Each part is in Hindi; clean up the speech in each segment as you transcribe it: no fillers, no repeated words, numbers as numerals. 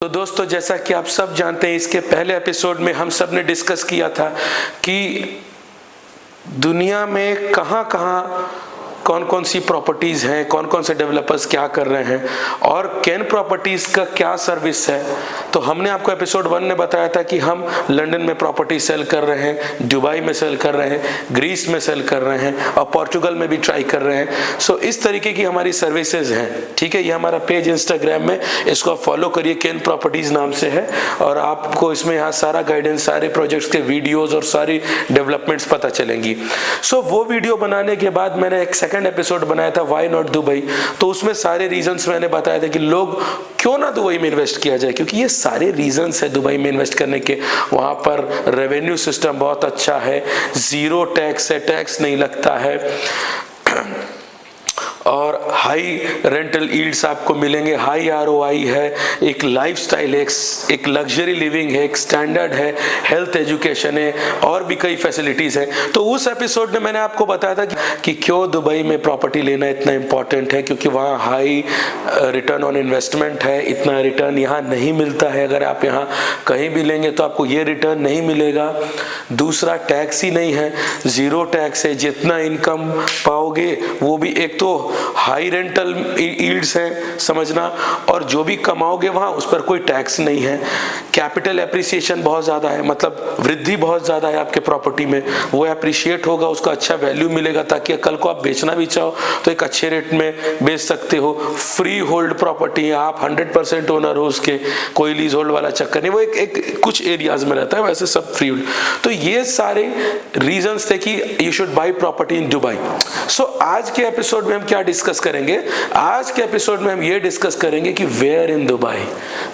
तो दोस्तों, जैसा कि आप सब जानते हैं, इसके पहले एपिसोड में हम सब ने डिस्कस किया था कि दुनिया में कहाँ कौन कौन सी प्रॉपर्टीज हैं, कौन कौन से डेवलपर्स क्या कर रहे हैं और कैन प्रॉपर्टीज का क्या सर्विस है। तो हमने आपको एपिसोड 1 में बताया था कि हम लंदन में प्रॉपर्टी सेल कर रहे हैं, दुबई में सेल कर रहे हैं, ग्रीस में सेल कर रहे हैं और पोर्चुगल में भी ट्राई कर रहे हैं। सो इस तरीके की हमारी सर्विसेज हैं। ठीक है, ये हमारा पेज इंस्टाग्राम में, इसको आप फॉलो करिए, कैन प्रॉपर्टीज नाम से है, और आपको इसमें यहाँ सारा गाइडेंस, सारे प्रोजेक्ट्स के वीडियोज और सारी डेवलपमेंट्स पता चलेंगी। सो वो वीडियो बनाने के बाद मैंने एक सेकंड एपिसोड बनाया था, व्हाई नॉट दुबई। तो उसमें सारे रीजंस मैंने बताया था कि लोग क्यों ना दुबई में इन्वेस्ट किया जाए, क्योंकि ये सारे रीजंस है दुबई में इन्वेस्ट करने के। वहां पर रेवेन्यू सिस्टम बहुत अच्छा है, जीरो टैक्स है, टैक्स नहीं लगता है, और हाई रेंटल यील्ड्स आपको मिलेंगे, हाई आरओआई है, एक लाइफस्टाइल है, एक लग्जरी लिविंग है, एक स्टैंडर्ड है, हेल्थ एजुकेशन है और भी कई फैसिलिटीज हैं। तो उस एपिसोड में मैंने आपको बताया था कि क्यों दुबई में प्रॉपर्टी लेना इतना इंपॉर्टेंट है, क्योंकि वहाँ हाई रिटर्न ऑन इन्वेस्टमेंट है। इतना रिटर्न यहाँ नहीं मिलता है। अगर आप यहाँ कहीं भी लेंगे तो आपको ये रिटर्न नहीं मिलेगा। दूसरा, टैक्स ही नहीं है, जीरो टैक्स है। जितना इनकम पाओगे वो भी, एक तो हाई रेंटल यील्ड्स है समझना, और जो भी कमाओगे वहां उस पर कोई टैक्स नहीं है। कैपिटल एप्रिसिएशन बहुत ज्यादा है, मतलब वृद्धि बहुत ज्यादा है आपके प्रॉपर्टी में, वो एप्रिशिएट होगा, उसका अच्छा वैल्यू मिलेगा, ताकि कल को आप बेचना भी चाहो तो एक अच्छे रेट में बेच सकते हो। फ्री होल्ड प्रॉपर्टी है, आप 100% ओनर हो उसके, कोई लीज होल्ड वाला चक्कर नहीं, वो एक कुछ एरियाज में रहता है, वैसे सब फ्री होल्ड। तो ये सारे रीजंस थे कि you should buy property in Dubai. So आज के एपिसोड में हम क्या डिस्कस करेंगे? आज के एपिसोड में हम ये डिस्कस करेंगे कि वेयर इन दुबई,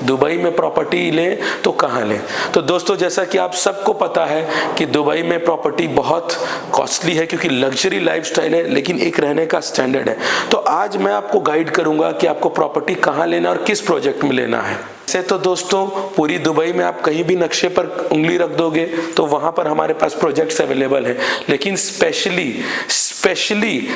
दुबई में प्रॉपर्टी लें तो कहां लें। तो दोस्तों, जैसा कि आप सबको पता है कि दुबई में प्रॉपर्टी बहुत कॉस्टली है, क्योंकि लग्जरी लाइफस्टाइल है, लेकिन एक रहने का स्टैंडर्ड है। तो आज मैं आपको गाइड करूंगा कि आपको प्रॉपर्टी कहां लेना और किस प्रोजेक्ट में लेना है। वैसे तो दोस्तों, पूरी दुबई में आप कहीं भी नक्शे पर उंगली रख दोगे तो वहां पर हमारे पास प्रोजेक्ट्स अवेलेबल हैं, लेकिन स्पेशली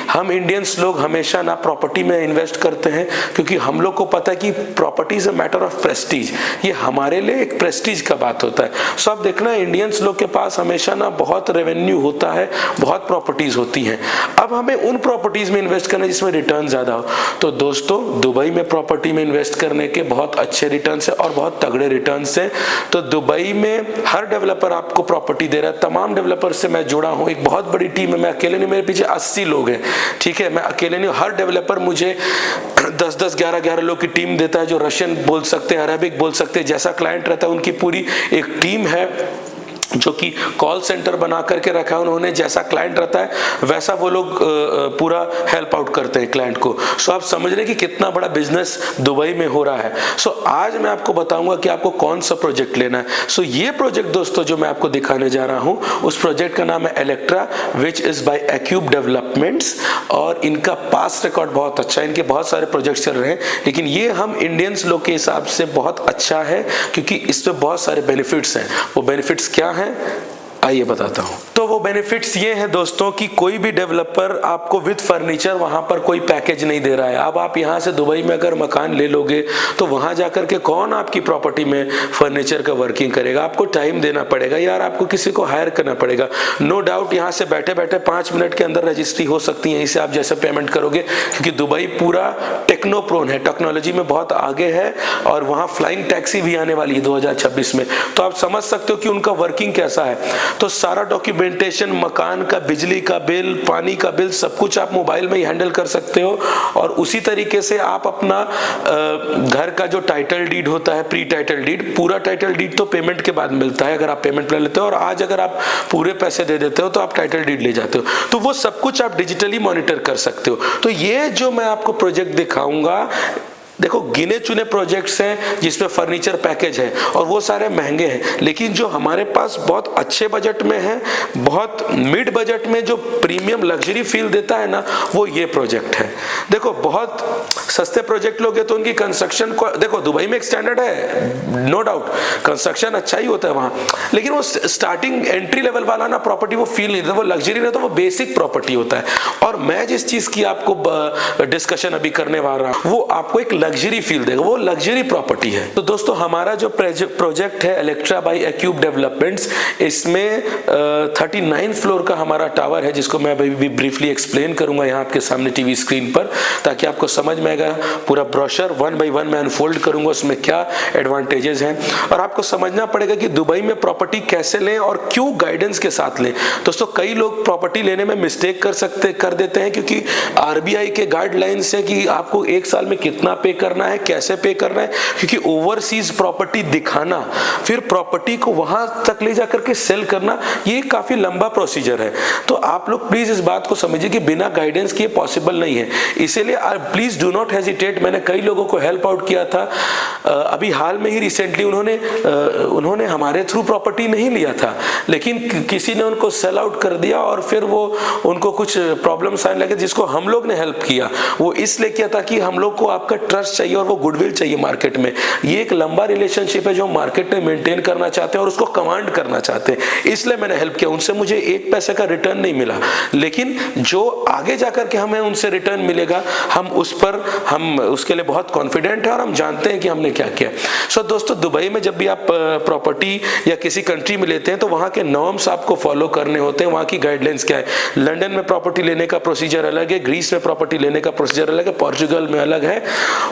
हम इंडियंस लोग हमेशा ना प्रॉपर्टी में इन्वेस्ट करते हैं, क्योंकि हम लोग को पता है कि property is a matter of Prestige. ये हमारे लिए एक प्रेस्टीज का बात होता है। सो आप देखना, इंडियंस लोग के पास हमेशा ना बहुत रेवेन्यू होता है, बहुत प्रॉपर्टीज होती हैं। अब हमें उन प्रॉपर्टीज में इन्वेस्ट करना है जिसमें रिटर्न ज्यादा हो। तो दोस्तों, दुबई में प्रॉपर्टी में इन्वेस्ट करने के बहुत अच्छे रिटर्न है और बहुत तगड़े रिटर्न्स हैं। तो दुबई में हर डेवलपर आपको प्रॉपर्टी दे रहा है। तमाम डेवलपर से मैं जुड़ा हूं, एक बहुत बड़ी टीम है, मैं अकेले नहीं, मेरे पीछे 80 लोग हैं। ठीक है, मैं अकेले नहीं, हर डेवलपर मुझे 10-10, 11-11 लोग की टीम देता है, जो रशियन बोल सकते हैं, अरेबिक बोल सकते हैं। जैसा क्लाइंट रहता है उनकी पूरी एक टीम है जो कि कॉल सेंटर बना करके रखा है उन्होंने, जैसा क्लाइंट रहता है वैसा वो लोग पूरा हेल्प आउट करते हैं क्लाइंट को। सो आप समझ रहे कि कितना बड़ा बिजनेस दुबई में हो रहा है। सो आज मैं आपको बताऊंगा कि आपको कौन सा प्रोजेक्ट लेना है। सो ये प्रोजेक्ट दोस्तों जो मैं आपको दिखाने जा रहा हूं, उस प्रोजेक्ट का नाम है Electra, which is by Acube developments, और इनका पास्ट रिकॉर्ड बहुत अच्छा है। इनके बहुत सारे प्रोजेक्ट चल रहे हैं, लेकिन ये हम इंडियंस लोग के हिसाब से बहुत अच्छा है क्योंकि इसमें बहुत सारे बेनिफिट्स हैं। वो बेनिफिट्स क्या हैं आइए बताता हूं। तो वो बेनिफिट्स ये हैं दोस्तों कि कोई भी डेवलपर आपको विद फर्नीचर वहां पर कोई पैकेज नहीं दे रहा है। अब आप यहां से दुबई में अगर मकान ले लोगे तो वहां जाकर के कौन आपकी प्रॉपर्टी में फर्नीचर का वर्किंग करेगा? आपको टाइम देना पड़ेगा यार, आपको किसी को हायर करना पड़ेगा। नो डाउट यहां से बैठे बैठे 5 मिनट के अंदर रजिस्ट्री हो सकती है, इसे आप जैसे पेमेंट करोगे, क्योंकि दुबई पूरा टेक्नोप्रोन है, टेक्नोलॉजी में बहुत आगे है, और वहां फ्लाइंग टैक्सी भी आने वाली है 2026 में। तो आप समझ सकते हो कि उनका वर्किंग कैसा है। तो सारा डॉक्यूमेंटेशन, मकान का, बिजली का बिल, पानी का बिल, सब कुछ आप मोबाइल में ही हैंडल कर सकते हो। और उसी तरीके से आप अपना घर का जो टाइटल डीड होता है, प्री टाइटल डीड, पूरा टाइटल डीड तो पेमेंट के बाद मिलता है अगर आप पेमेंट ले लेते हो, और आज अगर आप पूरे पैसे दे देते हो तो आप टाइटल डीड ले जाते हो। तो वो सब कुछ आप डिजिटली मॉनिटर कर सकते हो। तो ये जो मैं आपको प्रोजेक्ट दिखाऊंगा, देखो गिने चुने प्रोजेक्ट्स हैं जिसमें फर्नीचर पैकेज है, और वो सारे महंगे हैं, लेकिन जो हमारे पास बहुत अच्छे बजट में है, बहुत मिड बजट में जो प्रीमियम लग्जरी फील देता है ना, वो ये प्रोजेक्ट है। देखो बहुत सस्ते प्रोजेक्ट लोगे तो उनकी कंस्ट्रक्शन को, देखो दुबई में एक स्टैंडर्ड है, नो डाउट कंस्ट्रक्शन अच्छा ही होता है वहां, लेकिन वो स्टार्टिंग एंट्री लेवल वाला ना प्रॉपर्टी वो फील नहीं देता, वो लग्जरी नहीं, तो वो बेसिक प्रॉपर्टी होता है। और मैं जिस चीज की आपको डिस्कशन अभी करने वाला हूं, वो आपको एक लग्जरी फील देगा, वो लग्जरी प्रॉपर्टी है। तो दोस्तों हमारा जो प्रोजेक्ट है इलेक्ट्रा बाय एक्यूब डेवलपमेंट्स, इसमें 39 फ्लोर का हमारा टावर है, जिसको मैं अभी ब्रीफली एक्सप्लेन करूंगा यहाँ आपके सामने टीवी स्क्रीन पर, ताकि आपको समझ में आएगा। पूरा ब्रोशर 1 बाय 1 मैं अनफोल्ड करूंगा, उसमें क्या एडवांटेजेस हैं, और आपको समझना पड़ेगा कि दुबई में प्रॉपर्टी कैसे लें और क्यों गाइडेंस के साथ लें। दोस्तों कई लोग प्रॉपर्टी लेने में मिस्टेक कर देते हैं, क्योंकि आरबीआई के गाइडलाइंस है कि आपको 1 साल में कितना पे करना है, कैसे पे करना है, क्योंकि ओवरसीज प्रॉपर्टी दिखाना, फिर प्रॉपर्टी को वहां तक ले जाकर के सेल करना, ये काफी लंबा प्रोसीजर है। तो आप लोग प्लीज इस बात को समझिए कि बिना गाइडेंस के पॉसिबल नहीं है। इसीलिए प्लीज डू नॉट हेजिटेट। मैंने कई लोगों को हेल्प आउट किया था, अभी हाल में ही रिसेंटली उन्होंने हमारे थ्रू प्रॉपर्टी नहीं लिया था, लेकिन किसी ने उनको सेल आउट कर दिया, और फिर वो उनको कुछ प्रॉब्लम्स आने लगे, जिसको हम लोग ने हेल्प किया। वो इसलिए किया था कि हम लोग को आपका ट्रस्ट चाहिए और वो गुडविल चाहिए मार्केट में। ये एक लंबा रिलेशनशिप है जो मार्केट में मेंटेन करना चाहते हैं और उसको कमांड करना चाहते हैं, इसलिए मैंने हेल्प किया। उनसे मुझे 1 पैसे का रिटर्न नहीं मिला, लेकिन जो आगे जाकर के हमें उनसे रिटर्न मिलेगा, हम उसके लिए बहुत कॉन्फिडेंट है और हम जानते हैं कि हमने क्या किया। सो दोस्तों दुबई में जब भी आप प्रॉपर्टी या किसी कंट्री में लेते हैं तो वहां के नॉर्म्स आपको फॉलो करने होते हैं, वहां की गाइडलाइंस क्या है। लंदन में प्रॉपर्टी लेने का प्रोसीजर अलग है, ग्रीस में प्रॉपर्टी लेने का प्रोसीजर अलग है, पोर्चुगल में अलग है,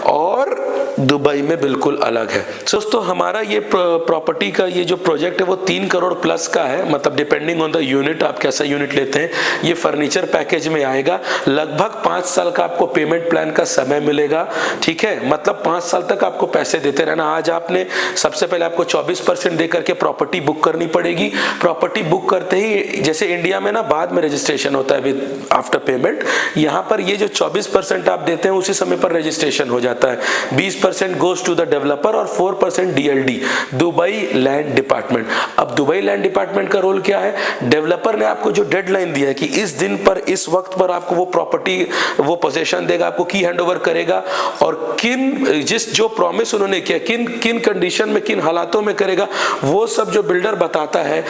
और दुबई में बिल्कुल अलग है। दोस्तों हमारा ये प्रॉपर्टी का ये जो प्रोजेक्ट है वो 3 करोड़ प्लस का है, मतलब डिपेंडिंग ऑन द यूनिट, आप कैसा यूनिट लेते हैं। ये फर्नीचर पैकेज में आएगा। लगभग 5 साल का आपको पेमेंट प्लान का समय मिलेगा, ठीक है, मतलब 5 साल तक आपको पैसे देते रहना। आज आपने सबसे पहले आपको 24% दे करके प्रॉपर्टी बुक करनी पड़ेगी। प्रॉपर्टी बुक करते ही, जैसे इंडिया में ना बाद में रजिस्ट्रेशन होता है विद आफ्टर पेमेंट, यहाँ पर ये जो 24% आप देते हैं उसी समय पर रजिस्ट्रेशन हो जाता है। 20% गोज टू द डेवलपर और 4% डीएलडी, दुबई लैंड डिपार्टमेंट। अब दुबई लैंड डिपार्टमेंट का रोल क्या है? डेवलपर ने आपको जो डेडलाइन दिया है कि इस दिन पर, इस वक्त पर आपको वो प्रॉपर्टी, वो पोजीशन देगा, आपको की हैंडओवर करेगा, और जो प्रॉमिस उन्होंने किया, किन कंडीशन में, किन हालातों में करेगा, वो सब जो बिल्डर बताता है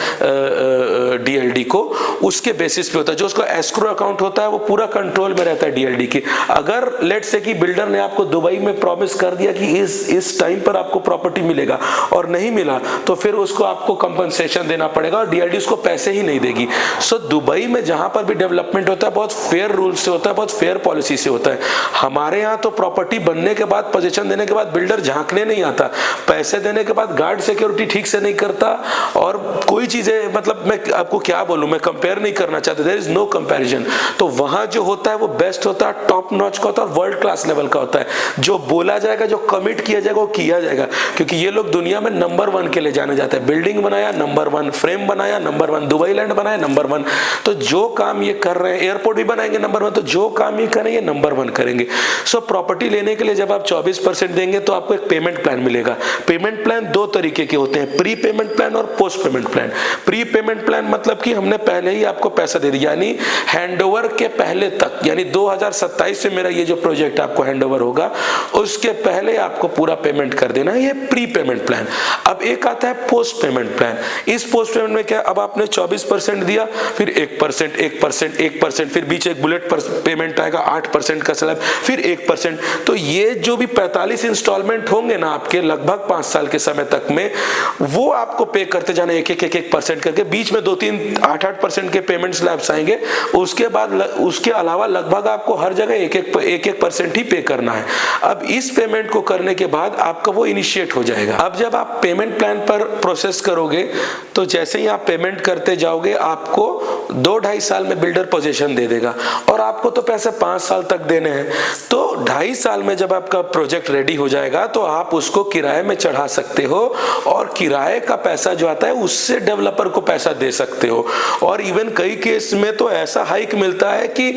डीएलडी को, उसके बेसिस पे होता है। जो उसका एस्क्रो अकाउंट होता है वो पूरा कंट्रोल में रहता है डीएलडी के। अगर लेट्स से कि बिल्डर ने आपको दुबई में प्रॉमिस कर दिया कि इस टाइम पर आपको प्रॉपर्टी मिलेगा और नहीं मिला, तो फिर उसको आपको कंपनसेशन देना पड़ेगा और डीएलडी उसको पैसे ही नहीं देगी। सो दुबई में जहां पर भी डेवलपमेंट होता है बहुत फेयर रूल से होता है, बहुत फेयर पॉलिसी से होता है। हमारे यहाँ तो प्रॉपर्टी बनने के बाद, पोजीशन देने के बाद बिल्डर झांकने नहीं आता, पैसे देने के बाद गार्ड सिक्योरिटी ठीक से नहीं करता, और कोई चीजें, मतलब मैं आपको क्या बोलूं, मैं कंपेयर नहीं करना चाहता, देयर इज नो कंपैरिजन। तो वहां जो होता है वो बेस्ट होता है, टॉप नॉच का होता है, वर्ल्ड क्लास लेवल का होता है। जो बोला जाएगा, जो जो कमिट किया जाएगा वो किया जाएगा, क्योंकि ये लोग दुनिया में नंबर 1 के लिए जाने जाते हैं। बिल्डिंग बनाया नंबर 1, फ्रेम बनाया नंबर 1, दुबई लैंड बनाया नंबर 1। तो जो काम ये कर रहे हैं, एयरपोर्ट भी बनाएंगे नंबर 1, तो जो काम ये करेंगे नंबर 1 करेंगे। सो प्रॉपर्टी लेने के लिए जब आप 24% देंगे तो आपको एक पेमेंट प्लान मिलेगा। पेमेंट प्लान 2 तरीके के होते हैं, प्री पेमेंट प्लान और post payment plan. Pre payment plan मतलब कि हमने पहले ही आपको पैसा दे दिया, यानी हैंडओवर के पहले तक, यानी 2027 से मेरा ये जो प्रोजेक्ट आपको हैंडओवर होगा उसके पहले आपको पूरा पेमेंट कर देना है, ये प्री पेमेंट प्लान। अब एक आता है पोस्ट पेमेंट प्लान। इस पोस्ट पेमेंट में क्या, अब आपने 24% दिया, फिर 1%, 1%, 1%, फिर बीच एक बुलेट पेमेंट आएगा 8% का स्लैब, फिर 1%। तो ये जो भी 45 इंस्टॉलमेंट होंगे ना आपके लगभग 5 साल के समय तक में, वो आपको पे करते जाना 1% करके। बीच में 2-3 8% के पेमेंट स्लैब्स आएंगे, उसके बाद उसके अलावा लगभग आपको हर जगह 1% ही पे करना है। अब इस पेमेंट को करने के बाद आपका वो इनिशिएट हो जाएगा। अब जब आप पेमेंट प्लान पर प्रोसेस करोगे तो जैसे ही आप पेमेंट करते जाओगे आपको 2-2.5 साल में बिल्डर पोजीशन दे देगा, और आपको तो पैसे 5 साल तक देने हैं। तो 2.5 साल में जब आपका प्रोजेक्ट रेडी हो जाएगा तो आप उसको किराए में चढ़ा सकते हो, और किराए का पैसा जो आता है उससे डेवलपर को पैसा दे सकते हो। और इवन कई केस में तो ऐसा हाइक मिलता है कि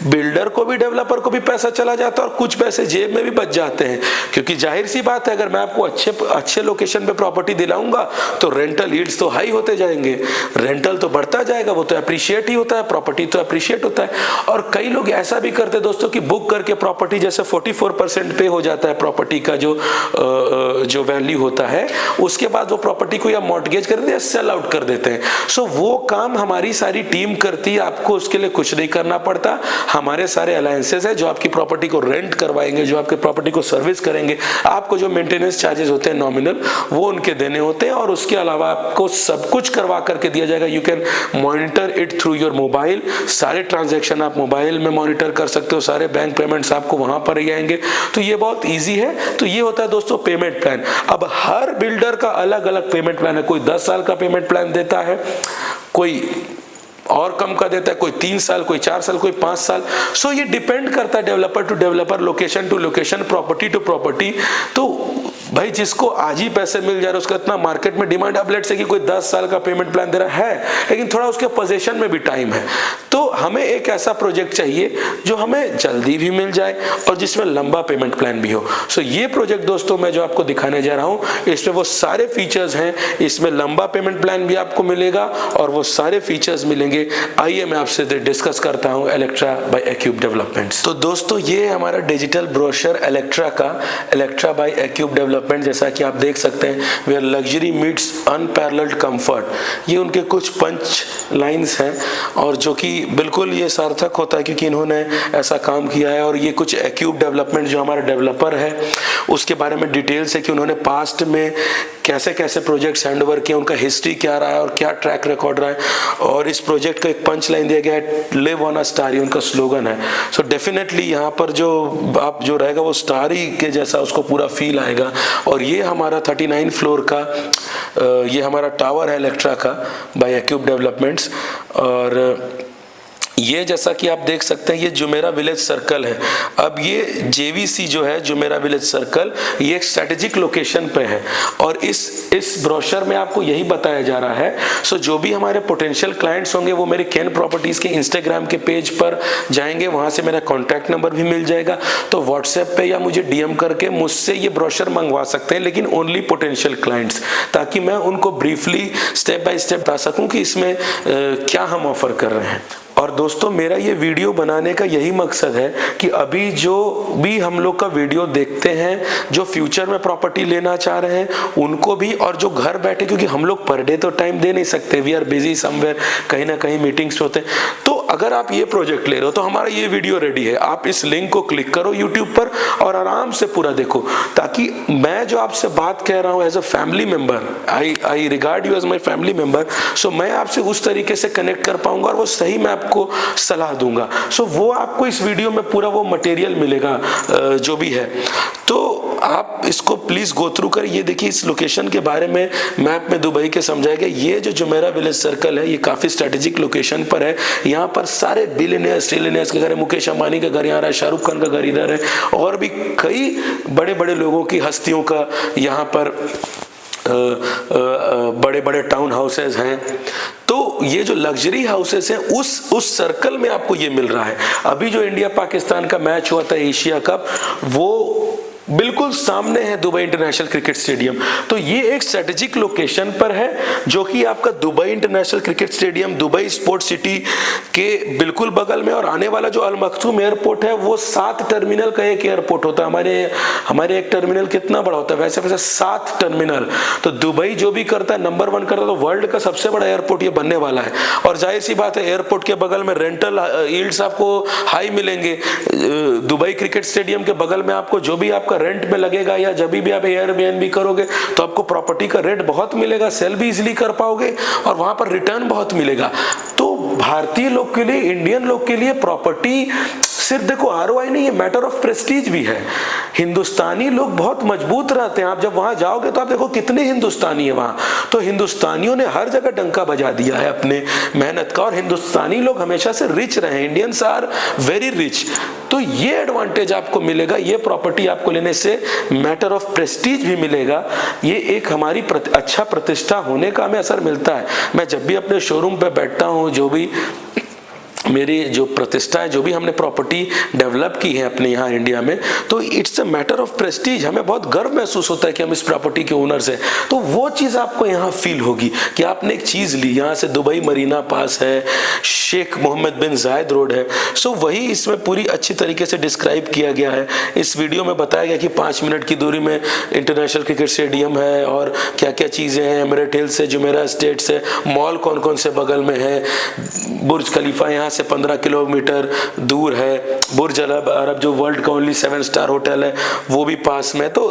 बिल्डर को भी डेवलपर को भी पैसा चला जाता है और कुछ पैसे जेब में भी बच जाते हैं। क्योंकि जाहिर सी बात है, अगर मैं आपको अच्छे लोकेशन पे प्रॉपर्टी दिलाऊंगा तो रेंटल यील्ड्स तो हाई होते जाएंगे, रेंटल तो बढ़ता जाएगा, वो तो अप्रिशिएट ही होता है, प्रॉपर्टी तो अप्रिशिएट होता है। और कई लोग ऐसा भी करते हैं दोस्तों कि बुक करके प्रॉपर्टी जैसे 44% पे हो जाता है प्रॉपर्टी का जो वैल्यू होता है, उसके बाद वो प्रॉपर्टी को या मॉर्टगेज कर देते हैं, सेल आउट कर देते हैं। सो वो काम हमारी सारी टीम करती है, आपको उसके लिए कुछ नहीं करना पड़ता। हमारे सारे अलायंसेस है जो आपकी प्रॉपर्टी को रेंट करवाएंगे, जो आपकी प्रॉपर्टी को सर्विस करेंगे। आपको जो मेंटेनेंस चार्जेस होते हैं नॉमिनल, वो उनके देने होते हैं, और उसके अलावा आपको सब कुछ करवा करके दिया जाएगा। You can monitor it through your mobile, सारे ट्रांजैक्शन आप मोबाइल में मॉनिटर कर सकते हो, सारे बैंक पेमेंट्स आपको वहां पर ही आएंगे। तो ये बहुत ईजी है। तो ये होता है दोस्तों पेमेंट प्लान। अब हर बिल्डर का अलग अलग पेमेंट प्लान है, कोई 10 साल का पेमेंट प्लान देता है, कोई और कम का देता है, कोई 3 साल, कोई 4 साल, कोई 5 साल। सो ये डिपेंड करता है developer to developer, location to location, property to property. तो भाई जिसको आज ही पैसे मिल जा रहे हैं उसका इतना मार्केट में डिमांड। अब लेट्स से कि कोई 10 साल का पेमेंट प्लान दे रहा है, लेकिन थोड़ा उसके पोजीशन में भी टाइम है, तो हमें एक ऐसा प्रोजेक्ट चाहिए जो हमें जल्दी भी मिल जाए और जिसमें लंबा पेमेंट प्लान भी हो। सो ये प्रोजेक्ट दोस्तों मैं जो आपको दिखाने जा रहा हूँ, इसमें वो सारे फीचर्स हैं। इसमें लंबा पेमेंट प्लान भी आपको मिलेगा और वो सारे फीचर्स मिलेंगे। आइए मैं आपसे डिस्कस करता हूँ इलेक्ट्रा बाय एक्यूब डेवलपमेंट्स। तो दोस्तों ये हमारा डिजिटल ब्रोशर इलेक्ट्रा का, इलेक्ट्रा बाय एक्यूब डेवलपमेंट। जैसा कि आप देख सकते हैं, where luxury meets unparalleled comfort, ये उनके कुछ पंच लाइंस हैं और जो कि बिल्कुल ये सार्थक होता है क्योंकि इन्होंने ऐसा काम किया है। और ये कुछ एक्यूब डेवलपमेंट जो हमारा डेवलपर है उसके बारे में डिटेल्स है कि उन्होंने पास्ट में कैसे कैसे प्रोजेक्ट्स हैंडओवर किए, उनका हिस्ट्री क्या रहा है और क्या ट्रैक रिकॉर्ड रहा है। और इस प्रोजेक्ट का एक पंच लाइन दिया गया है, लिव ऑन अ स्टार, ये उनका स्लोगन है। सो डेफिनेटली यहाँ पर जो आप जो रहेगा वो स्टार ही के जैसा उसको पूरा फील आएगा। और ये हमारा 39 फ्लोर का ये हमारा टावर है इलेक्ट्रा का बाय एक्यूब डेवलपमेंट्स। और ये जैसा कि आप देख सकते हैं ये जुमेरा विलेज सर्कल है। अब ये जेवीसी जो है जुमेरा विलेज सर्कल, ये एक स्ट्रेटेजिक लोकेशन पे है और इस ब्रोशर में आपको यही बताया जा रहा है। सो जो भी हमारे पोटेंशियल क्लाइंट्स होंगे वो मेरे कैन प्रॉपर्टीज के इंस्टाग्राम के पेज पर जाएंगे, वहां से मेरा कॉन्टैक्ट नंबर भी मिल जाएगा। तो व्हाट्सएप पे या मुझे डीएम करके मुझसे ये ब्रोशर मंगवा सकते हैं, लेकिन ओनली पोटेंशियल क्लाइंट्स, ताकि मैं उनको ब्रीफली स्टेप बाय स्टेप बता सकूं कि इसमें क्या हम ऑफर कर रहे हैं। और दोस्तों मेरा ये वीडियो बनाने का यही मकसद है कि अभी जो भी हम लोग का वीडियो देखते हैं, जो फ्यूचर में प्रॉपर्टी लेना चाह रहे हैं उनको भी, और जो घर बैठे, क्योंकि हम लोग पर डे तो टाइम दे नहीं सकते, वी आर बिजी समवेयर, कहीं ना कहीं मीटिंग्स होते हैं। तो अगर आप ये प्रोजेक्ट ले रहे हो तो हमारा ये वीडियो रेडी है, आप इस लिंक को क्लिक करो यूट्यूब पर और आराम से पूरा देखो, ताकि मैं जो आपसे बात कह रहा हूँ as a family member, I regard you as my family member, so मैं आपसे उस तरीके से कनेक्ट कर पाऊंगा और वो सही मैं आपको सलाह दूंगा। सो वो आपको इस वीडियो में पूरा वो मटेरियल मिलेगा जो भी है। तो आप इसको प्लीज गो थ्रू कर, ये देखिए इस लोकेशन के बारे में मैप में दुबई के समझाया गया। ये जो जुमेरा विलेज सर्कल है, ये काफी स्ट्रेटेजिक लोकेशन पर है। यहाँ पर सारे बिलियनियर्स ट्रिलियनियर्स के घर है, मुकेश अंबानी का घर यहाँ है, शाहरुख खान का घर इधर है, और भी कई बड़े बड़े लोगों की हस्तियों का यहाँ पर बड़े बड़े टाउन हाउसेस हैं। तो ये जो लग्जरी हाउसेस हैं उस सर्कल में आपको ये मिल रहा है। अभी जो इंडिया पाकिस्तान का मैच हुआ था एशिया कप, वो बिल्कुल सामने है दुबई इंटरनेशनल क्रिकेट स्टेडियम। तो ये एक स्ट्रेटेजिक लोकेशन पर है, जो कि आपका Dubai international cricket stadium Dubai sports city के बिल्कुल बगल में। और आने वाला जो अल मखतूम एयरपोर्ट है, वो 7 टर्मिनल का एक एयरपोर्ट होता है। हमारे एक टर्मिनल कितना बड़ा होता है, वैसे वैसे 7 टर्मिनल। तो दुबई जो भी करता है, नंबर 1 करता है, तो वर्ल्ड का सबसे बड़ा एयरपोर्ट ये बनने वाला है। और जाहिर सी बात है, एयरपोर्ट के बगल में रेंटल यील्ड्स आपको हाई मिलेंगे। दुबई क्रिकेट स्टेडियम के बगल में आपको जो भी आपका रेंट में लगेगा, या जब भी आप एयरबीएनबी करोगे, तो आपको प्रॉपर्टी का रेट बहुत मिलेगा, सेल भी इजीली कर पाओगे, और वहां पर रिटर्न बहुत मिलेगा। तो भारतीय लोग के लिए, इंडियन लोग के लिए प्रॉपर्टी सिर्फ देखो आरओआई नहीं है, मैटर ऑफ प्रेस्टीज भी है। हिंदुस्तानी लोग बहुत मजबूत रहते हैं। आप जब वहां जाओगे तो आप देखो कितने हिंदुस्तानी है वहां। तो हिंदुस्तानियों ने हर जगह डंका बजा दिया है अपने मेहनत का, और हिंदुस्तानी लोग हमेशा से रिच रहे। Indians are very rich. तो ये एडवांटेज आपको मिलेगा, ये प्रॉपर्टी आपको लेने से मैटर ऑफ प्रेस्टीज भी मिलेगा। ये एक हमारी अच्छा प्रतिष्ठा होने का हमें असर मिलता है। मैं जब भी अपने शोरूम पे बैठता हूँ, जो भी मेरी जो प्रतिष्ठा है, जो भी हमने प्रॉपर्टी डेवलप की है अपने यहाँ इंडिया में, तो it's a matter of Prestige. हमें बहुत गर्व महसूस होता है कि हम इस प्रॉपर्टी के ओनर्स हैं। तो वो चीज़ आपको यहाँ फील होगी कि आपने एक चीज़ ली। यहाँ से दुबई मरीना पास है, शेख मोहम्मद बिन जायद रोड है। सो वही इसमें पूरी अच्छी तरीके से डिस्क्राइब किया गया है। इस वीडियो में बताया गया कि 5 मिनट की दूरी में इंटरनेशनल क्रिकेट स्टेडियम है, और क्या क्या चीज़ें हैं, एमिरेट हिल्स है, जुमेरा स्टेट्स है, मॉल कौन कौन से बगल में है, बुर्ज खलीफा यहाँ से 15 किलोमीटर दूर है, बुर्ज अल अरब जो वर्ल्ड का ओनली 7 स्टार होटल है, वो भी पास में। तो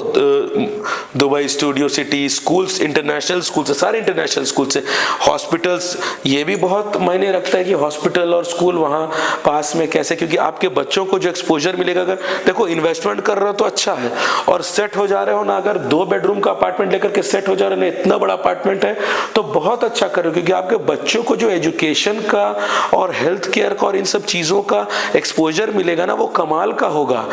Dubai studio city, schools, international schools, सारे इंटरनेशनल स्कूल्स है, हॉस्पिटल्स, ये भी बहुत मायने रखता है कि हॉस्पिटल और स्कूल वहाँ पास में कैसे, क्योंकि आपके बच्चों को जो एक्सपोजर मिलेगा। अगर देखो इन्वेस्टमेंट कर रहे हो तो अच्छा है, और सेट हो जा रहे हो ना, अगर 2 बेडरूम का अपार्टमेंट लेकर के सेट हो जा रहे हो ना, इतना बड़ा अपार्टमेंट है, तो बहुत अच्छा कर रहे हो, क्योंकि आपके बच्चों को जो एजुकेशन का और हेल्थ केयर का और इन सब चीज़ों का एक्सपोजर मिलेगा ना, वो कमाल का होगा।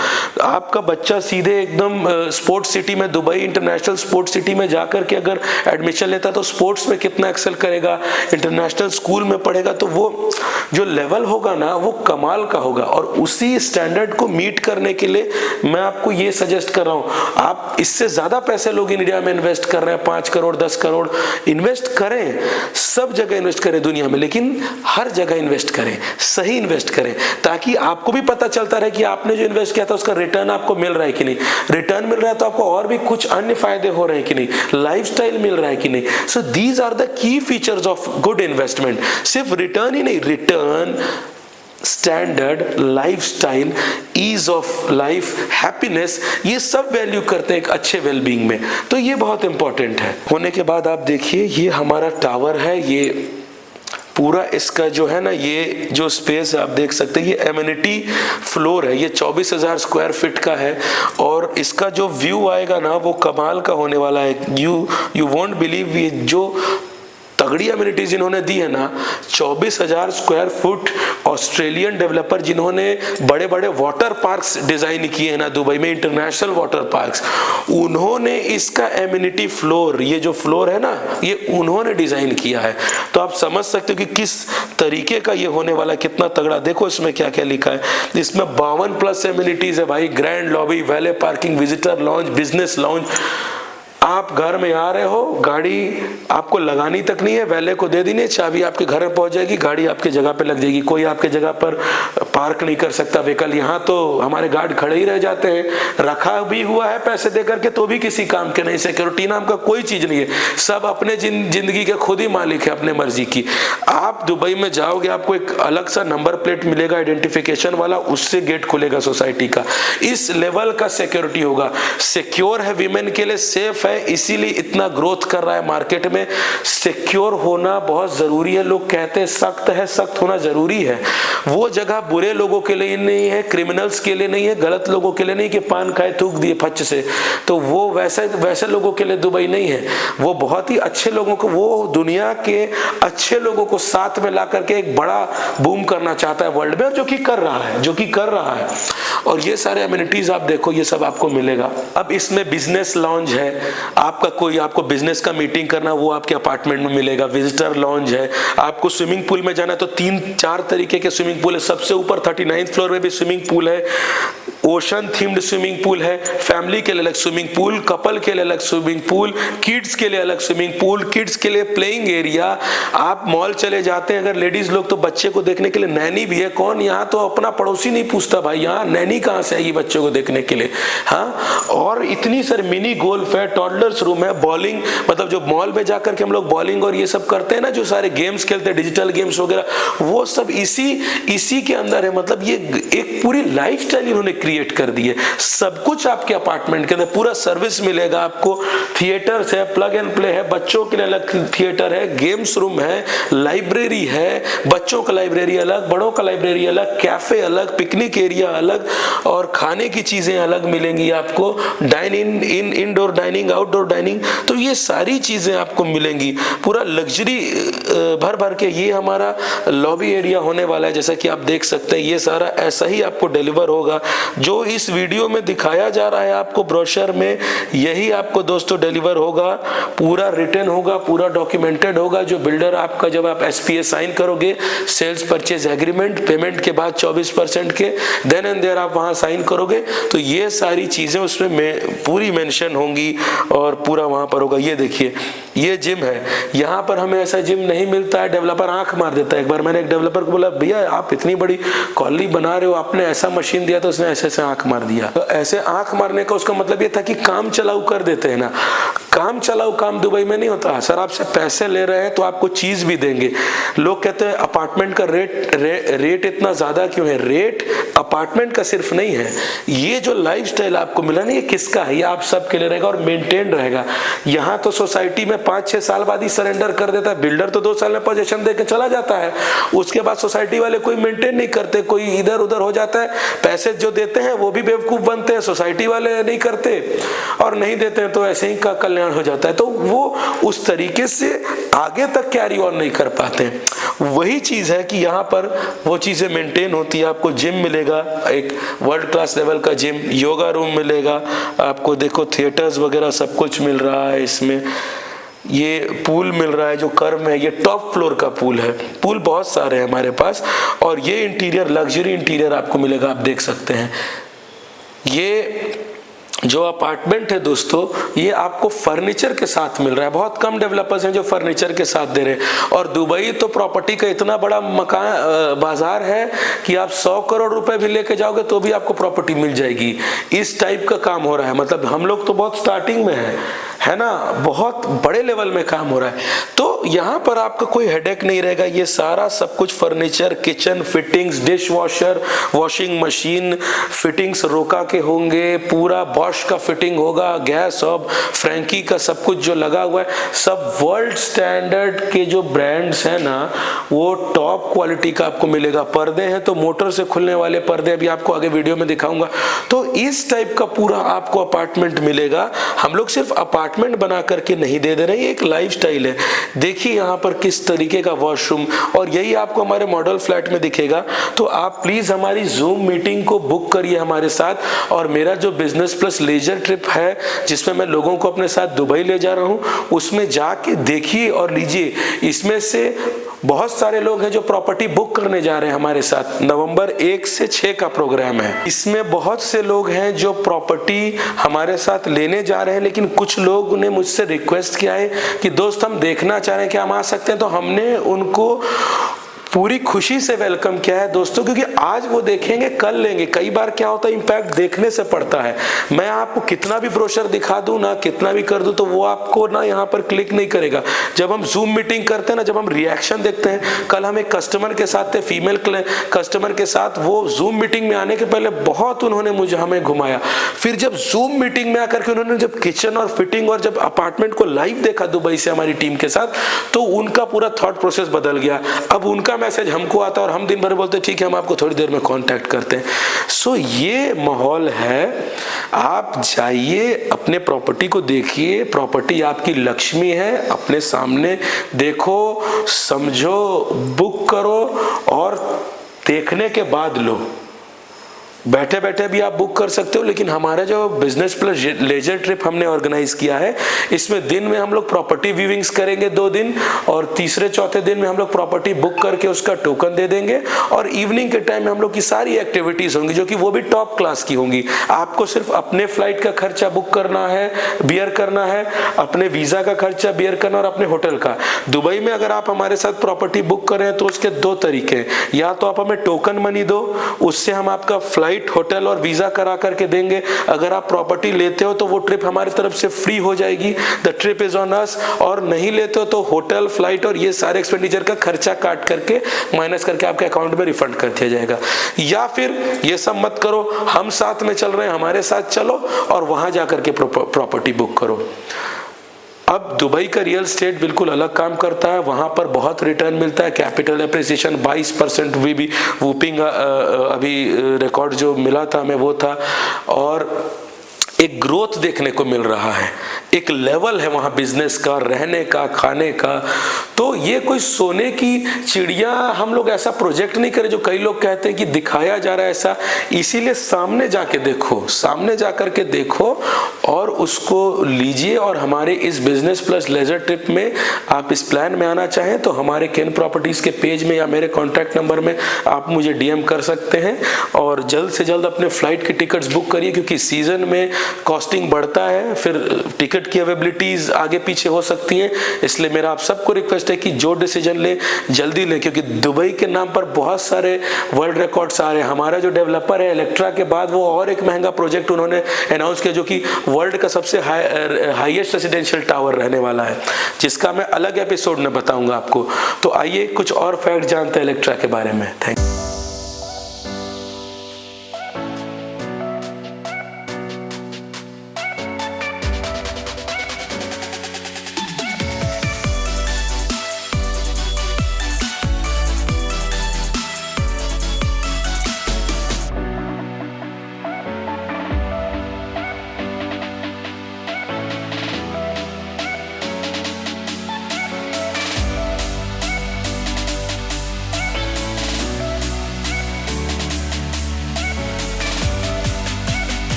आपका बच्चा सीधे एकदम स्पोर्ट्स सिटी में, दुबई इंटरनेशनल स्पोर्ट्स सिटी में जाकर के अगर एडमिशन लेता तो स्पोर्ट्स में कितना एक्सेल करेगा, इंटरनेशनल स्कूल में पढ़ेगा, तो वो जो लेवल होगा ना, वो कमाल का होगा। और उसी स्टैंडर्ड को मीट करने के लिए मैं आपको ये सजेस्ट कर रहा हूँ, आप इससे ज़्यादा पैसे लोग इंडिया में इन्वेस्ट कर रहे हैं, 5 करोड़ 10 करोड़ इन्वेस्ट करें, सब जगह इन्वेस्ट करें दुनिया में, लेकिन हर जगह इन्वेस्ट करें, सही इन्वेस्ट करें, ताकि आपको भी पता चलता रहे कि आपने जो इन्वेस्ट किया था उसका रिटर्न आपको मिल रहा है कि नहीं। रिटर्न मिल रहा है तो आपको और भी कुछ अन्य फायदे हो रहे हैं कि नहीं, लाइफस्टाइल मिल रहा है कि नहीं। So these are the key features of good investment. सिर्फ रिटर्न ही नहीं, return, standard, lifestyle, ease of life, happiness, ये सब वैल्यू करते हैं एक अच्छे वेलबींग में। तो ये बहुत इंपॉर्टेंट है। होने के बाद आप देखिए, ये हमारा टावर है, ये पूरा इसका जो है ना, ये जो स्पेस है आप देख सकते हैं, ये एमिनिटी फ्लोर है, ये 24,000 स्क्वायर फीट का है, और इसका जो व्यू आएगा ना, वो कमाल का होने वाला है। यू वोंट बिलीव, ये जो तगड़ी एमिनिटीज इन्होंने दी है ना, 24,000 स्क्वायर फुट, ऑस्ट्रेलियन डेवलपर जिन्होंने बड़े बड़े वाटर पार्क्स डिजाइन किए हैं ना दुबई में, इंटरनेशनल वाटर पार्क्स, उन्होंने इसका एमिनिटी फ्लोर, ये जो फ्लोर है ना, ये उन्होंने डिजाइन किया है। तो आप समझ सकते हो कि किस तरीके का ये होने वाला, कितना तगड़ा। देखो इसमें क्या क्या लिखा है, इसमें 52+ एमिनिटीज है भाई, grand lobby, valet parking, visitor lounge, business lounge. आप घर में आ रहे हो, गाड़ी आपको लगानी तक नहीं है, वैले को दे देनी है, चाबी आपके घर में पहुंच जाएगी, गाड़ी आपके जगह पे लग जाएगी, कोई आपके जगह पर पार्क नहीं कर सकता व्हीकल। यहाँ तो हमारे गार्ड खड़े ही रह जाते हैं, रखा भी हुआ है पैसे दे करके, तो भी किसी काम के नहीं, सिक्योरिटी नाम का कोई चीज नहीं है, सब अपने जिंदगी के खुद ही मालिक है अपने मर्जी की। आप दुबई में जाओगे, आपको एक अलग सा नंबर प्लेट मिलेगा आइडेंटिफिकेशन वाला, उससे गेट खुलेगा सोसाइटी का। इस लेवल का सिक्योरिटी होगा, सिक्योर है वीमेन के लिए, सेफ है, है, इसीलिए इतना ग्रोथ कर रहा है मार्केट में। सिक्योर होना बहुत जरूरी है। लोग कहते हैं सख्त है, सख्त होना जरूरी है। वो जगह बुरे लोगों के लिए नहीं है, क्रिमिनल्स के लिए नहीं है, गलत लोगों के लिए नहीं कि पान खाए थूक दिए फच से, तो वो वैसे लोगों के लिए दुबई नहीं है। वो बहुत ही अच्छे लोगों को, वो दुनिया के अच्छे लोगों को साथ में ला करके एक बड़ा बूम करना चाहता है वर्ल्ड में, और जो कि कर रहा है। और ये सारे अम्यूनिटीज आप देखो, ये सब आपको मिलेगा। अब इसमें बिजनेस लॉन्ज है, आपको बिजनेस का मीटिंग करना, वो आपके अपार्टमेंट में मिलेगा। विजिटर लॉन्ज है, आपको स्विमिंग पूल में जाना है तो 3-4 तरीके के स्विमिंग पूल है। सबसे ऊपर 39th फ्लोर में भी स्विमिंग पूल है, ओशन थीम्ड स्विमिंग पूल है। फैमिली के लिए अलग स्विमिंग पूल, कपल के लिए अलग स्विमिंग पूल, किड्स के लिए अलग स्विमिंग पूल, किड्स के लिए प्लेइंग एरिया। आप मॉल चले जाते हैं अगर लेडीज लोग, तो बच्चे को देखने के लिए नैनी भी है। कौन यहाँ तो अपना पड़ोसी नहीं पूछता भाई यहाँ नैनी कहाँ से आएगी बच्चों को देखने के लिए। हाँ, और इतनी सारी मिनी गोल्फ है, टॉडलर्स रूम है, बॉलिंग, मतलब जो मॉल में जाकर के हम लोग बॉलिंग और ये सब करते हैं ना, जो सारे गेम्स खेलते हैं डिजिटल गेम्स वगैरह, वो सब इसी के अंदर है। मतलब ये एक पूरी लाइफस्टाइल इन्होंने क्रिएट कर दी है। सब कुछ आपके अपार्टमेंट के अंदर, पूरा सर्विस मिलेगा आपको। थिएटर्स है, प्लग एंड प्ले है, बच्चों के लिए अलग थिएटर है, गेम्स रूम है, लाइब्रेरी है, बच्चों का लाइब्रेरी अलग, बड़ों का लाइब्रेरी अलग, कैफे अलग, पिकनिक एरिया अलग, और खाने की चीजें अलग मिलेंगी आपको। इंडोर डाइनिंग, आउटडोर डाइनिंग, तो ये सारी चीजें आपको मिलेंगी। पूरा लग्जरी भर के ये हमारा लॉबी एरिया होने वाला है। जैसा कि आप देख सकते हैं, ये सारा ऐसा ही आपको डिलीवर होगा। जो इस वीडियो में दिखाया जा रहा है आपको ब्रोशर में, यही आपको दोस्तों डिलीवर होगा। पूरा रिटन होगा, पूरा डॉक्यूमेंटेड होगा। जो बिल्डर आपका, जब आप SPA साइन करोगे, सेल्स परचेज एग्रीमेंट, पेमेंट के बाद 24% के देन एंड देयर आप वहां साइन करोगे, तो ये सारी चीजें उसमें पूरी मेंशन होंगी और पूरा वहां पर होगा। ये देखिए, ये जिम है। यहाँ पर हमें ऐसा जिम नहीं मिलता है, डेवलपर आंख मार देता है। एक बार मैंने एक डेवलपर को बोला, भैया आप इतनी बड़ी कॉलोनी बना रहे हो, आपने ऐसा मशीन दिया, तो उसने ऐसे आंख मार दिया। तो ऐसे आंख मारने का उसका मतलब ये था कि काम चलाऊ कर देते हैं ना। काम चलाऊ काम दुबई में नहीं होता। सर आपसे पैसे ले रहे हैं तो आपको चीज भी देंगे। लोग कहते हैं अपार्टमेंट का रेट इतना ज्यादा क्यों है? रेट अपार्टमेंट का सिर्फ नहीं है, ये जो लाइफस्टाइल आपको मिला ना, ये किसका है? ये आप सब के लिए रहेगा और मेंटेन रहेगा। यहाँ तो सोसाइटी में 5-6 साल बाद ही सरेंडर कर देता है। बिल्डर तो 2 साल में पोजीशन देकर चला जाता है, उसके बाद सोसाइटी वाले कोई मेंटेन नहीं करते, कोई इधर उधर हो जाता है। पैसे जो देते हैं वो भी बेवकूफ बनते हैं, सोसाइटी वाले नहीं करते, और नहीं देते हैं तो ऐसे ही का कल्याण हो जाता है। तो वो उस तरीके से आगे तक कैरी ऑन नहीं कर पाते। वही चीज है कि यहाँ पर वो चीजें मेंटेन होती है। आपको जिम मिलेगा, एक वर्ल्ड क्लास लेवल का जिम, योगा रूम मिलेगा आपको। देखो थिएटर्स वगैरह सब कुछ मिल रहा है इसमें। ये पूल मिल रहा है जो कर्व है, ये टॉप फ्लोर का पूल है। पूल बहुत सारे हैं हमारे पास, और ये इंटीरियर, लग्जरी इंटीरियर आपको मिलेगा। आप देख सकते हैं, ये जो अपार्टमेंट है दोस्तों, ये आपको फर्नीचर के साथ मिल रहा है। बहुत कम डेवलपर्स हैं जो फर्नीचर के साथ दे रहे हैं। और दुबई तो प्रॉपर्टी का इतना बड़ा मकान बाजार है कि आप 100 करोड़ रुपए भी लेके जाओगे तो भी आपको प्रॉपर्टी मिल जाएगी। इस टाइप का काम हो रहा है। मतलब हम लोग तो बहुत स्टार्टिंग में है ना, बहुत बड़े लेवल में काम हो रहा है। तो यहाँ पर आपका कोई हेडेक नहीं रहेगा। ये सारा सब कुछ furniture, kitchen fittings, dish washer, washing machine fittings रोका के होंगे, पूरा बॉश का फिटिंग होगा, गैस और फ्रैंकी का सब कुछ जो लगा हुआ है, सब वर्ल्ड स्टैंडर्ड के जो ब्रांड्स हैं ना, वो टॉप क्वालिटी का आपको मिलेगा। पर्दे हैं तो मोटर से खुलने वाले पर्दे, अभी आपको आगे वीडियो में दिखाऊंगा। तो इस टाइप का पूरा आपको अपार्टमेंट मिलेगा। हम लोग सिर्फ अपार्टमेंट बना करके नहीं दे रहे, ये एक लाइफस्टाइल है। देखिए यहाँ पर किस तरीके का वॉशरूम, और यही आपको हमारे मॉडल फ्लैट में दिखेगा। तो आप प्लीज हमारी जूम मीटिंग को बुक करिए हमारे साथ। और मेरा जो बिजनेस प्लस लेजर ट्रिप है, जिसमें मैं लोगों को अपने साथ दुबई ले जा रहा हूँ, उसमें जाके देखिए और लीजिए। इसमें से बहुत सारे लोग हैं जो प्रॉपर्टी बुक करने जा रहे हैं हमारे साथ। नवंबर 1 से 6 का प्रोग्राम है। इसमें बहुत से लोग हैं जो प्रॉपर्टी हमारे साथ लेने जा रहे हैं, लेकिन कुछ लोग ने मुझसे रिक्वेस्ट किया है कि दोस्त हम देखना चाह रहे हैं कि हम आ सकते हैं। तो हमने उनको पूरी खुशी से वेलकम किया है दोस्तों, क्योंकि आज वो देखेंगे कल लेंगे। कई बार क्या होता है, इंपैक्ट देखने से पड़ता है। मैं आपको कितना भी ब्रोशर दिखा दूं ना, कितना भी कर दूं, तो वो आपको ना यहाँ पर क्लिक नहीं करेगा। जब हम जूम मीटिंग करते हैं ना, जब हम रिएक्शन देखते हैं, कल हम एक कस्टमर के साथ थे, फीमेल कस्टमर के साथ, वो जूम मीटिंग में आने के पहले बहुत उन्होंने मुझे हमें घुमाया। फिर जब जूम मीटिंग में आकर के उन्होंने जब किचन और फिटिंग और जब अपार्टमेंट को लाइव देखा दुबई से हमारी टीम के साथ, तो उनका पूरा थॉट प्रोसेस बदल गया। अब उनका मैसेज हमको आता और हम दिन भर बोलते ठीक है हम आपको थोड़ी देर में कांटेक्ट करते हैं। सो ये माहौल है। आप जाइए, अपने प्रॉपर्टी को देखिए, प्रॉपर्टी आपकी लक्ष्मी है, अपने सामने देखो, समझो, बुक करो और देखने के बाद लो। बैठे बैठे भी आप बुक कर सकते हो, लेकिन हमारा जो बिजनेस प्लस लेजर ट्रिप हमने ऑर्गेनाइज किया है, इसमें दिन में हम लोग प्रॉपर्टी व्यूइंग्स करेंगे 2 दिन, और तीसरे चौथे दिन में हम लोग प्रॉपर्टी बुक करके उसका टोकन दे देंगे, और इवनिंग के टाइम में हम लोग की सारी एक्टिविटीज होंगी जो कि वो भी टॉप क्लास की होंगी। आपको सिर्फ अपने फ्लाइट का खर्चा बुक करना है, बियर करना है, अपने वीजा का खर्चा बियर करना और अपने होटल का। दुबई में अगर आप हमारे साथ प्रॉपर्टी बुक कर रहे हैं तो उसके 2 तरीके हैं, या तो आप हमें टोकन मनी दो, उससे हम आपका फ्लाइट, होटल और वीजा करा करके देंगे। अगर आप प्रॉपर्टी लेते हो तो वो ट्रिप हमारी तरफ से फ्री हो जाएगी, the trip is on us. और नहीं लेते हो तो होटल, फ्लाइट और ये सारे एक्सपेंडिचर का खर्चा काट करके माइनस करके आपके अकाउंट में रिफंड कर दिया जाएगा। या फिर ये सब मत करो, हम साथ में चल रहे हैं, हमारे साथ चलो और वहां जाकर के प्रॉपर्टी बुक करो। अब दुबई का रियल स्टेट बिल्कुल अलग काम करता है, वहां पर बहुत रिटर्न मिलता है, कैपिटल एप्रिसिएशन 22% भी वूपिंग अभी रिकॉर्ड जो मिला था हमें वो था, और एक ग्रोथ देखने को मिल रहा है, एक लेवल है वहां बिजनेस का, रहने का, खाने का। तो ये कोई सोने की चिड़िया हम लोग ऐसा प्रोजेक्ट नहीं करें जो कई लोग कहते हैं कि दिखाया जा रहा है ऐसा। इसीलिए सामने जाके देखो, सामने जाकर के देखो और उसको लीजिए। और हमारे इस बिजनेस प्लस लेजर ट्रिप में आप इस प्लान में आना चाहें तो हमारे केन प्रॉपर्टीज के पेज में या मेरे कॉन्टैक्ट नंबर में आप मुझे डीएम कर सकते हैं, और जल्द से जल्द अपने फ्लाइट की टिकट्स बुक करिए, क्योंकि सीजन में कॉस्टिंग बढ़ता है, फिर टिकट की अवेलेबिलिटीज आगे पीछे हो सकती हैं। इसलिए मेरा आप सबको रिक्वेस्ट है कि जो डिसीजन ले जल्दी ले, क्योंकि दुबई के नाम पर बहुत सारे वर्ल्ड रिकॉर्ड्स आ रहे हैं। हमारा जो डेवलपर है इलेक्ट्रा के बाद वो और एक महंगा प्रोजेक्ट उन्होंने अनाउंस किया जो कि वर्ल्ड का सबसे हाईएस्ट रेसिडेंशियल टावर रहने वाला है, जिसका मैं अलग एपिसोड में बताऊंगा आपको। तो आइए कुछ और फैक्ट जानते हैं इलेक्ट्रा के बारे में। Thank you.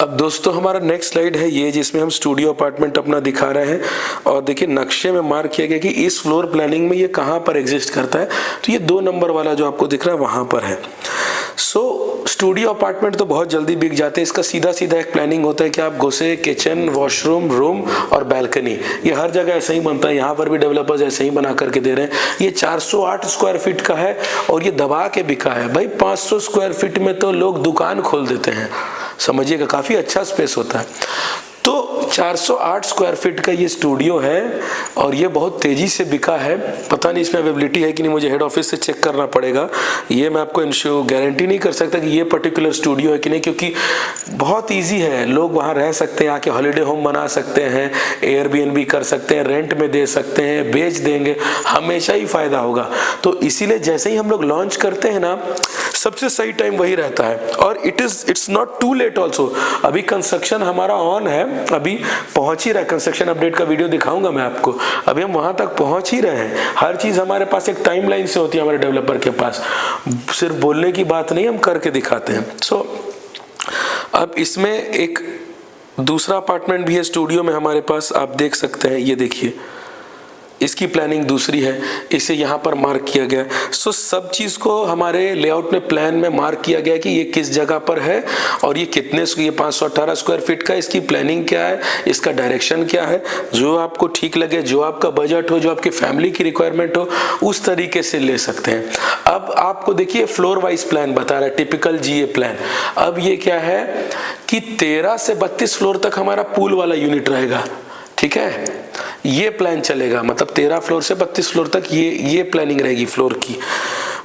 अब दोस्तों हमारा नेक्स्ट स्लाइड है ये, जिसमें हम स्टूडियो अपार्टमेंट अपना दिखा रहे हैं। और देखिए नक्शे में मार्क किया गया कि इस फ्लोर प्लानिंग में ये कहाँ पर एग्जिस्ट करता है। तो ये 2 नंबर वाला जो आपको दिख रहा है वहाँ पर है। सो स्टूडियो अपार्टमेंट तो बहुत जल्दी बिक जाते हैं। इसका सीधा सीधा एक प्लानिंग होता है कि आप घुसे, किचन, वॉशरूम, रूम और बैल्कनी, ये हर जगह ऐसे ही बनता है। यहाँ पर भी डेवलपर्स ऐसे ही बना करके दे रहे हैं। ये 408 स्क्वायर फीट का है और ये दबा के बिका है भाई। 500 स्क्वायर फीट में तो लोग दुकान खोल देते हैं, समझिएगा, काफी अच्छा स्पेस होता है। तो 408 स्क्वायर फीट का ये स्टूडियो है और ये बहुत तेजी से बिका है। पता नहीं इसमें अवेलेबिलिटी है कि नहीं, मुझे हेड ऑफिस से चेक करना पड़ेगा। ये मैं आपको गारंटी नहीं कर सकता कि ये पर्टिकुलर स्टूडियो है कि नहीं, क्योंकि बहुत इजी है। लोग वहाँ रह सकते हैं, आके हॉलीडे होम बना सकते हैं, एयरबीएनबी कर सकते हैं, रेंट में दे सकते हैं, बेच देंगे, हमेशा ही फायदा होगा। तो इसीलिए जैसे ही हम लोग लॉन्च करते हैं ना, सबसे सही टाइम वही रहता है। और it's not too late also. अभी कंस्ट्रक्शन हमारा ऑन है, अभी पहुंच ही रहा है। कंस्ट्रक्शन अपडेट का वीडियो दिखाऊंगा मैं आपको। अभी हम वहां तक पहुंच ही रहे हैं। हर चीज हमारे पास एक टाइमलाइन से होती है हमारे डेवलपर के पास, सिर्फ बोलने की बात नहीं, हम करके दिखाते हैं। सो अब इसमें एक दूसरा अपार्टमेंट भी है स्टूडियो में हमारे पास, आप देख सकते हैं। ये देखिए, इसकी प्लानिंग दूसरी है, इसे यहाँ पर मार्क किया गया है। सो सब चीज़ को हमारे लेआउट में, प्लान में मार्क किया गया है कि ये किस जगह पर है और ये कितने, ये 518 स्क्वायर फीट का, इसकी प्लानिंग क्या है, इसका डायरेक्शन क्या है। जो आपको ठीक लगे, जो आपका बजट हो, जो आपकी फैमिली की रिक्वायरमेंट हो, उस तरीके से ले सकते हैं। अब आपको देखिए फ्लोर वाइज प्लान बता रहा है, टिपिकल GA प्लान। अब ये क्या है कि 13 से 32 फ्लोर तक हमारा पूल वाला यूनिट रहेगा, ठीक है। ये प्लान चलेगा, मतलब 13 फ्लोर से 32 फ्लोर तक ये प्लानिंग रहेगी फ्लोर की।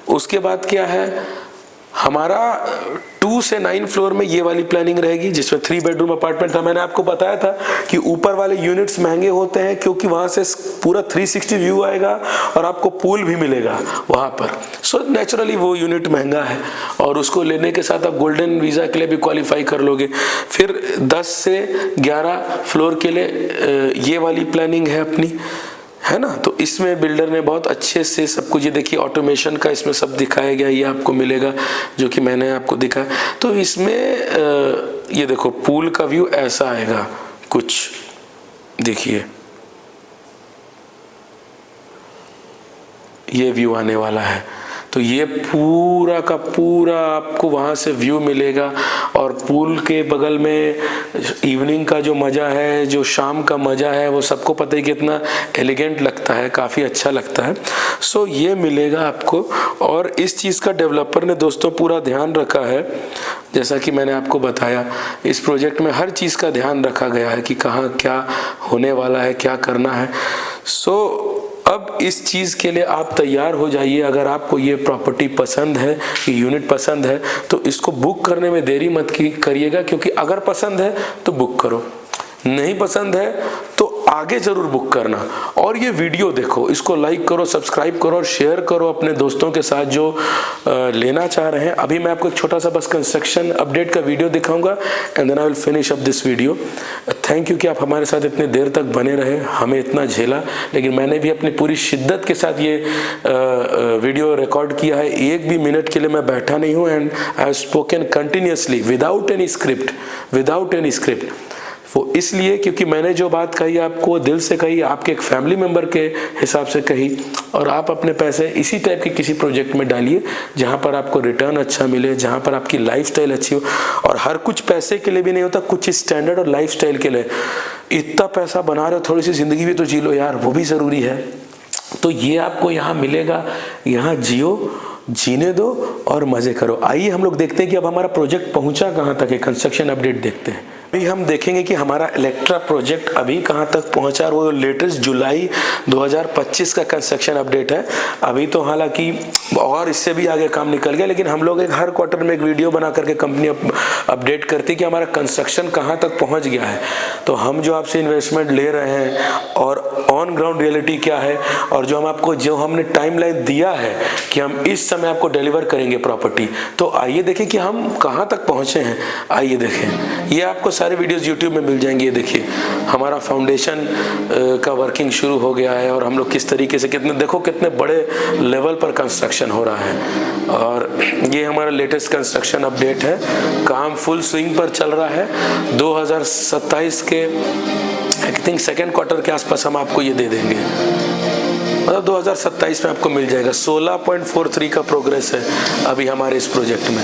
उसके बाद क्या है, हमारा 2 से 9 फ्लोर में ये वाली प्लानिंग रहेगी, जिसमें 3 बेडरूम अपार्टमेंट था। मैंने आपको बताया था कि ऊपर वाले यूनिट्स महंगे होते हैं क्योंकि वहां से पूरा 360 व्यू आएगा और आपको पूल भी मिलेगा वहां पर। सो नेचुरली वो यूनिट महंगा है और उसको लेने के साथ आप गोल्डन वीजा के लिए भी क्वालिफाई कर लोगे। फिर 10 से 11 फ्लोर के लिए ये वाली प्लानिंग है अपनी, है ना। तो इसमें बिल्डर ने बहुत अच्छे से सब कुछ, ये देखिए ऑटोमेशन का इसमें सब दिखाया गया, ये आपको मिलेगा जो कि मैंने आपको दिखाया। तो इसमें ये देखो पूल का व्यू ऐसा आएगा कुछ, देखिए ये व्यू आने वाला है। तो ये पूरा का पूरा आपको वहाँ से व्यू मिलेगा और पूल के बगल में इवनिंग का जो मज़ा है, जो शाम का मज़ा है, वो सबको पता है कितना एलिगेंट लगता है, काफ़ी अच्छा लगता है। सो ये मिलेगा आपको। और इस चीज़ का डेवलपर ने दोस्तों पूरा ध्यान रखा है, जैसा कि मैंने आपको बताया, इस प्रोजेक्ट में हर चीज़ का ध्यान रखा गया है कि कहाँ क्या होने वाला है, क्या करना है। सो अब इस चीज़ के लिए आप तैयार हो जाइए। अगर आपको ये प्रॉपर्टी पसंद है, ये यूनिट पसंद है, तो इसको बुक करने में देरी मत करिएगा, क्योंकि अगर पसंद है तो बुक करो, नहीं पसंद है तो आगे ज़रूर बुक करना। और ये वीडियो देखो, इसको लाइक करो, सब्सक्राइब करो और शेयर करो अपने दोस्तों के साथ जो लेना चाह रहे हैं। अभी मैं आपको एक छोटा सा बस कंस्ट्रक्शन अपडेट का वीडियो दिखाऊंगा and then I will finish up this video. Thank you कि आप हमारे साथ इतने देर तक बने रहे, हमें इतना झेला, लेकिन मैंने भी अपनी पूरी शिद्दत के साथ ये वीडियो रिकॉर्ड किया है। एक भी मिनट के लिए मैं बैठा नहीं हूँ and I have spoken continuously without any script. वो इसलिए क्योंकि मैंने जो बात कही आपको दिल से कही, आपके एक फैमिली मेंबर के हिसाब से कही, और आप अपने पैसे इसी टाइप के किसी प्रोजेक्ट में डालिए जहाँ पर आपको रिटर्न अच्छा मिले, जहाँ पर आपकी लाइफस्टाइल अच्छी हो। और हर कुछ पैसे के लिए भी नहीं होता, कुछ स्टैंडर्ड और लाइफस्टाइल के लिए। इतना पैसा बना रहे हो, थोड़ी सी ज़िंदगी भी तो जी लो यार, वो भी ज़रूरी है। तो ये आपको यहाँ मिलेगा, यहाँ जियो, जीने दो और मज़े करो। आइए हम लोग देखते हैं कि अब हमारा प्रोजेक्ट पहुँचा कहाँ तक है। कंस्ट्रक्शन अपडेट देखते हैं। अभी हम देखेंगे कि हमारा इलेक्ट्रा प्रोजेक्ट अभी कहाँ तक पहुँचा, और वो लेटेस्ट जुलाई 2025 का कंस्ट्रक्शन अपडेट है। अभी तो हालांकि और इससे भी आगे काम निकल गया, लेकिन हम लोग हर क्वार्टर में एक वीडियो बना करके कंपनी अपडेट करती है कि हमारा कंस्ट्रक्शन कहाँ तक पहुँच गया है। तो हम जो आपसे इन्वेस्टमेंट ले रहे हैं और ऑन ग्राउंड रियलिटी क्या है, और जो हमने टाइमलाइन दिया है कि हम इस समय आपको डिलीवर करेंगे प्रॉपर्टी। तो आइए देखें कि हम कहाँ तक पहुँचे हैं। आइए देखें, ये आपको सारे वीडियोस यूट्यूब में मिल जाएंगे। ये देखिए हमारा फाउंडेशन का वर्किंग शुरू हो गया है और हम लोग किस तरीके से कितने बड़े लेवल पर कंस्ट्रक्शन हो रहा है। और ये हमारा लेटेस्ट कंस्ट्रक्शन अपडेट है। काम फुल स्विंग पर चल रहा है। 2027 के आई थिंक सेकेंड क्वार्टर के आसपास हम आपको ये दे देंगे, मतलब 2027 में आपको मिल जाएगा। 16.43 का प्रोग्रेस है अभी हमारे इस प्रोजेक्ट में।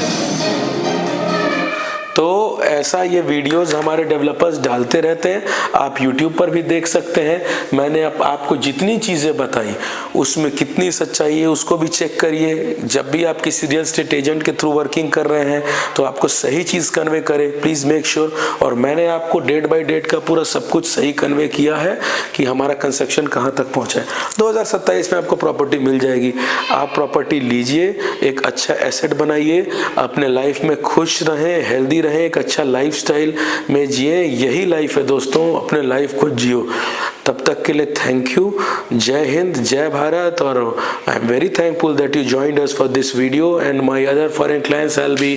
तो ऐसा ये वीडियोस हमारे डेवलपर्स डालते रहते हैं, आप YouTube पर भी देख सकते हैं। मैंने आपको जितनी चीज़ें बताई उसमें कितनी सच्चाई है उसको भी चेक करिए। जब भी आप किसी रियल एस्टेट एजेंट के थ्रू वर्किंग कर रहे हैं तो आपको सही चीज़ कन्वे करें, प्लीज़ मेक श्योर। और मैंने आपको डेट बाय डेट का पूरा सब कुछ सही कन्वे किया है कि हमारा कंस्ट्रक्शन कहाँ तक पहुँचा है। 2027 में आपको प्रॉपर्टी मिल जाएगी। आप प्रॉपर्टी लीजिए, एक अच्छा एसेट बनाइए, अपने लाइफ में खुश रहें, हेल्दी रहें, एक अच्छा लाइफस्टाइल में जिए। यही लाइफ है दोस्तों, अपने लाइफ को जियो। तब तक के लिए थैंक यू, जय हिंद, जय भारत, और I am very thankful that you joined us for this video, and my other foreign clients I'll be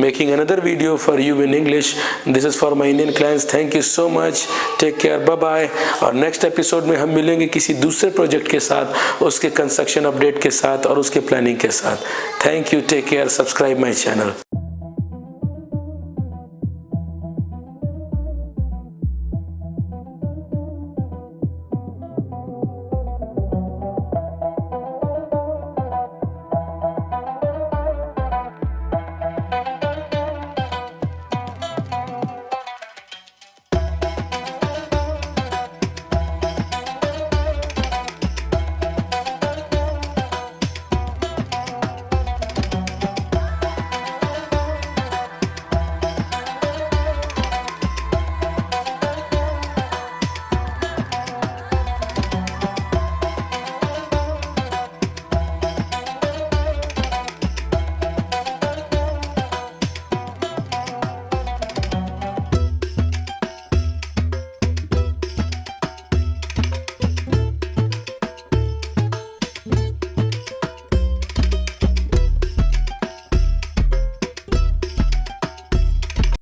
making another video for you in English. This is for my Indian clients. Thank you so much, take care, bye bye. और नेक्स्ट एपिसोड में हम मिलेंगे किसी दूसरे प्रोजेक्ट के साथ, उसके कंस्ट्रक्शन अपडेट के साथ और उसके प्लानिंग के साथ. Thank you, take care, subscribe my channel.